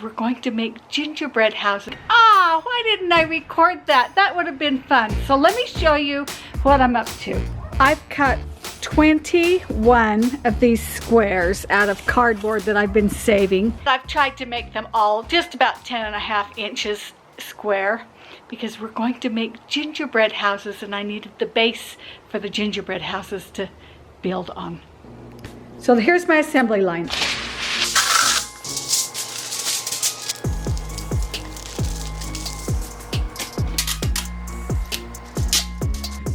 We're going to make gingerbread houses. Ah, why didn't I record that? That would have been fun. So let me show you what I'm up to. I've cut 21 of these squares out of cardboard that I've been saving. I've tried to make them all just about 10.5 inches square because we're going to make gingerbread houses and I needed the base for the gingerbread houses to build on. So here's my assembly line.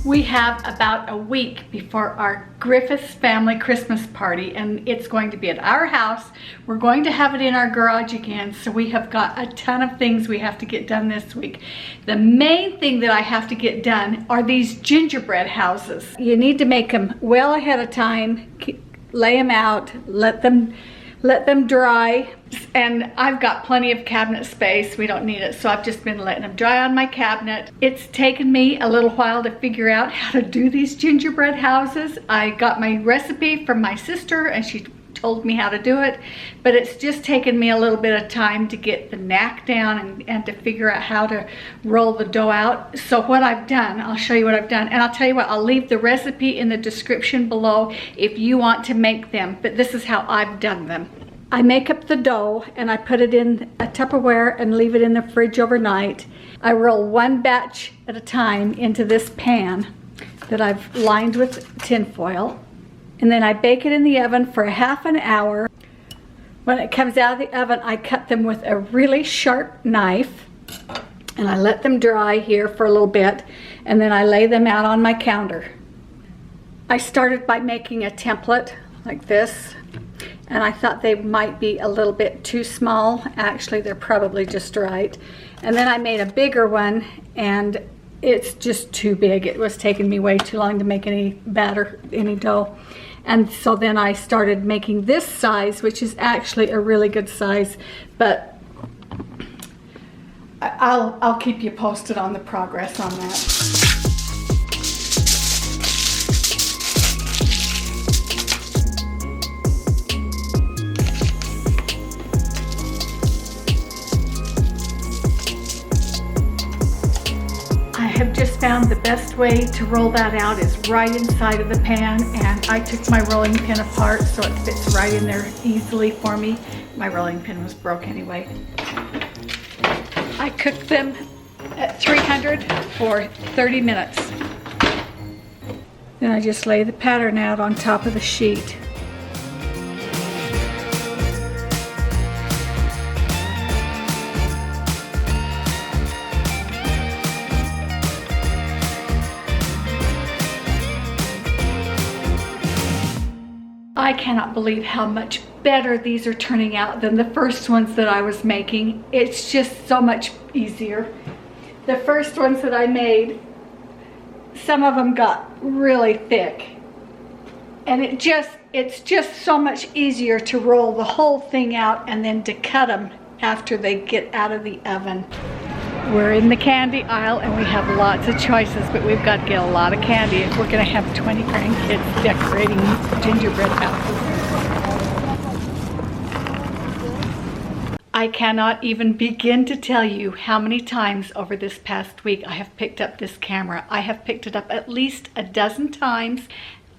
We have about a week before our Griffiths family Christmas party, and it's going to be at our house. We're going to have it in our garage again, so we have got a ton of things we have to get done this week. The main thing that I have to get done are these gingerbread houses. You need to make them well ahead of time, lay them out, let them dry, and I've got plenty of cabinet space. We don't need it, so I've just been letting them dry on my cabinet. It's taken me a little while to figure out how to do these gingerbread houses. I got my recipe from my sister and she told me how to do it, but it's just taken me a little bit of time to get the knack down and to figure out how to roll the dough out. So what I've done, I'll show you what I've done, and I'll tell you what, I'll leave the recipe in the description below if you want to make them, but this is how I've done them. I make up the dough and I put it in a Tupperware and leave it in the fridge overnight. I roll one batch at a time into this pan that I've lined with tin foil. And then I bake it in the oven for a half an hour. When it comes out of the oven, I cut them with a really sharp knife and I let them dry here for a little bit, and then I lay them out on my counter. I started by making a template like this, and I thought they might be a little bit too small. Actually, they're probably just right. And then I made a bigger one, and it's just too big. It was taking me way too long to make any batter, any dough. And so then I started making this size, which is actually a really good size, but I'll keep you posted on the progress on that. I have just found the best way to roll that out is right inside of the pan, and I took my rolling pin apart so it fits right in there easily for me. My rolling pin was broke anyway. I cooked them at 300 for 30 minutes. Then I just lay the pattern out on top of the sheet. I cannot believe how much better these are turning out than the first ones that I was making. It's just so much easier. The first ones that I made, some of them got really thick. And it's just so much easier to roll the whole thing out and then to cut them after they get out of the oven. We're in the candy aisle and we have lots of choices, but we've got to get a lot of candy if we're going to have 20 grandkids decorating gingerbread houses. I cannot even begin to tell you how many times over this past week I have picked up this camera. I have picked it up at least a dozen times.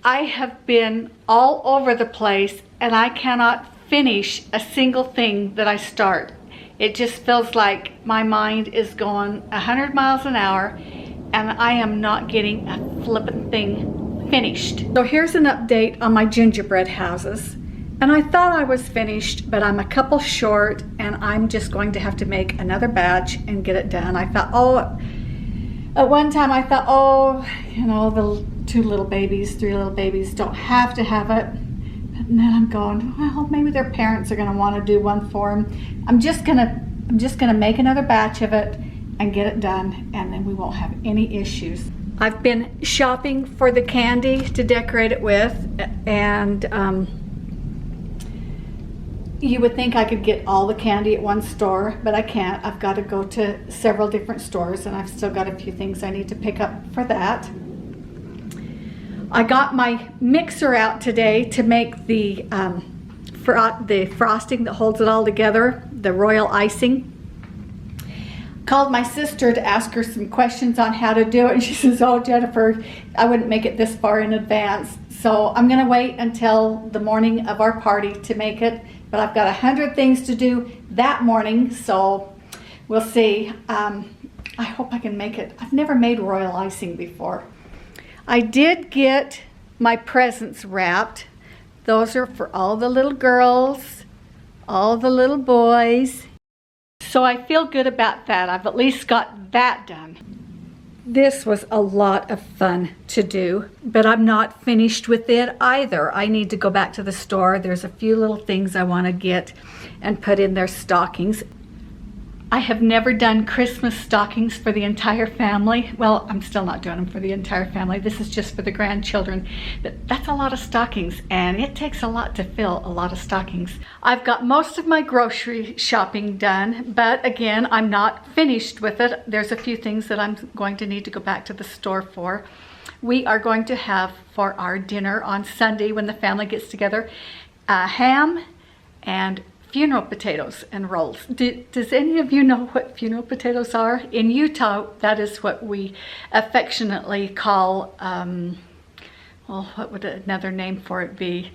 I have been all over the place and I cannot finish a single thing that I start. It just feels like my mind is going 100 miles an hour and I am not getting a flippin' thing finished. So here's an update on my gingerbread houses. And I thought I was finished, but I'm a couple short and I'm just going to have to make another batch and get it done. I thought, at one time I thought, you know, the 2 little babies, 3 little babies don't have to have it. And then I'm going, well, maybe their parents are going to want to do one for them. I'm just gonna make another batch of it and get it done, and then we won't have any issues. I've been shopping for the candy to decorate it with, and you would think I could get all the candy at one store, but I can't. I've got to go to several different stores, and I've still got a few things I need to pick up for that. I got my mixer out today to make the frosting that holds it all together, the royal icing. Called my sister to ask her some questions on how to do it, and she says, oh, Jennifer, I wouldn't make it this far in advance. So I'm gonna wait until the morning of our party to make it, but I've got 100 things to do that morning, so we'll see. I hope I can make it. I've never made royal icing before. I did get my presents wrapped. Those are for all the little girls, all the little boys. So I feel good about that. I've at least got that done. This was a lot of fun to do, but I'm not finished with it either. I need to go back to the store. There's a few little things I want to get and put in their stockings. I have never done Christmas stockings for the entire family. Well, I'm still not doing them for the entire family. This is just for the grandchildren. But that's a lot of stockings, and it takes a lot to fill a lot of stockings. I've got most of my grocery shopping done, but again, I'm not finished with it. There's a few things that I'm going to need to go back to the store for. We are going to have for our dinner on Sunday when the family gets together, ham and funeral potatoes and rolls. Does any of you know what funeral potatoes are? In Utah, that is what we affectionately call, well, what would another name for it be?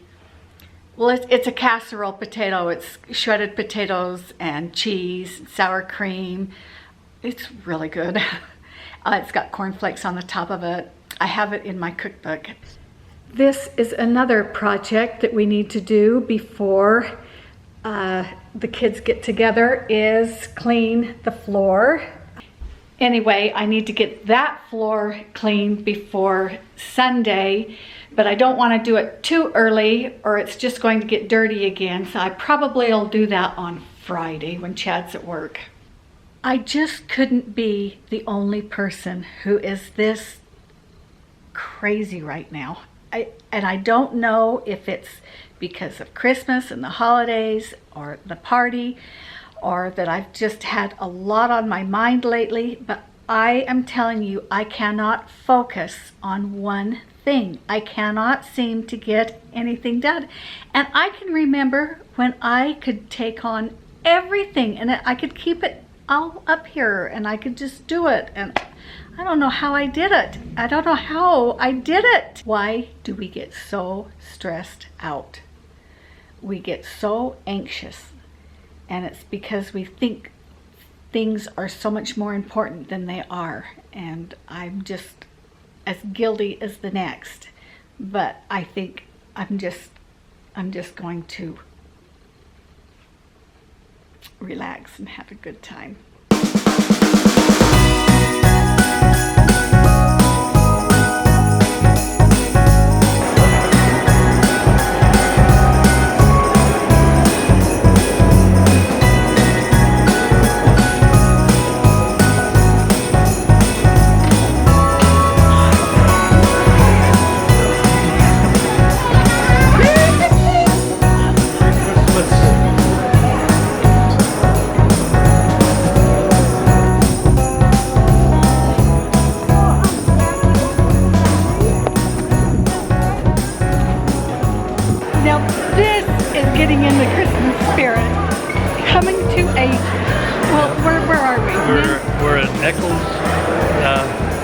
Well, it's a casserole potato. It's shredded potatoes and cheese, sour cream. It's really good. It's got cornflakes on the top of it. I have it in my cookbook. This is another project that we need to do before the kids get together, is clean the floor. Anyway, I need to get that floor clean before Sunday, but I don't want to do it too early or it's just going to get dirty again. So I probably will do that on Friday when Chad's at work. I just couldn't be the only person who is this crazy right now. And I don't know if it's because of Christmas and the holidays or the party, or that I've just had a lot on my mind lately, but I am telling you, I cannot focus on one thing. I cannot seem to get anything done. And I can remember when I could take on everything and I could keep it all up here and I could just do it. And I don't know how I did it. I don't know how I did it. Why do we get so stressed out? We get so anxious, and it's because we think things are so much more important than they are, and I'm just as guilty as the next. But I think I'm just going to relax and have a good time.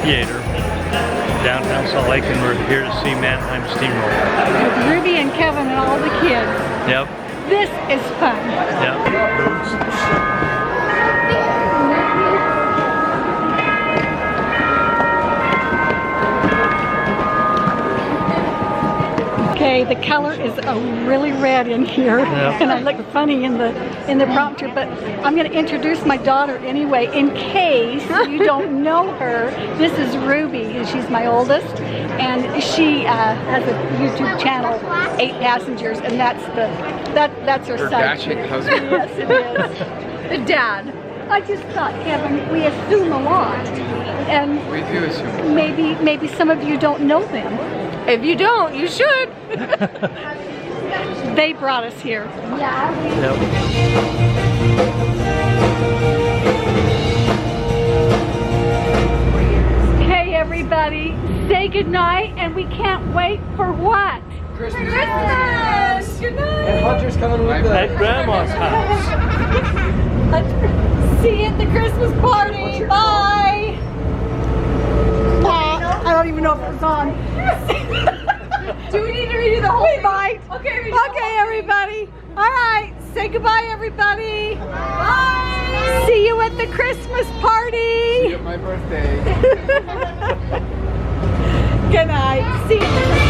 Theater, downtown Salt Lake, and we're here to see Mannheim Steamroller. With Ruby and Kevin and all the kids. Yep. This is fun. Yep. Okay, the color is really red in here, yep. And I look funny in the prompter, but I'm going to introduce my daughter anyway, in case you don't know her. This is Ruby, and she's my oldest, and she has a YouTube channel, 8 Passengers, and that's her sidekick. Husband. Yes, it is. The dad. I just thought, Kevin, we assume a lot, and We do assume. maybe some of you don't know them. If you don't, you should. They brought us here. Yeah. Yep. Okay, everybody, say goodnight, and we can't wait for what? Christmas. Yes. Good night. And Hunter's coming with At Grandma's house. Christmas party. Bye. I don't even know if it was on. Do we need to redo the whole thing? Bye. Okay, okay, everybody. All right. Say goodbye, everybody. Bye. See you at the Christmas party. See you at my birthday. Good night. See you.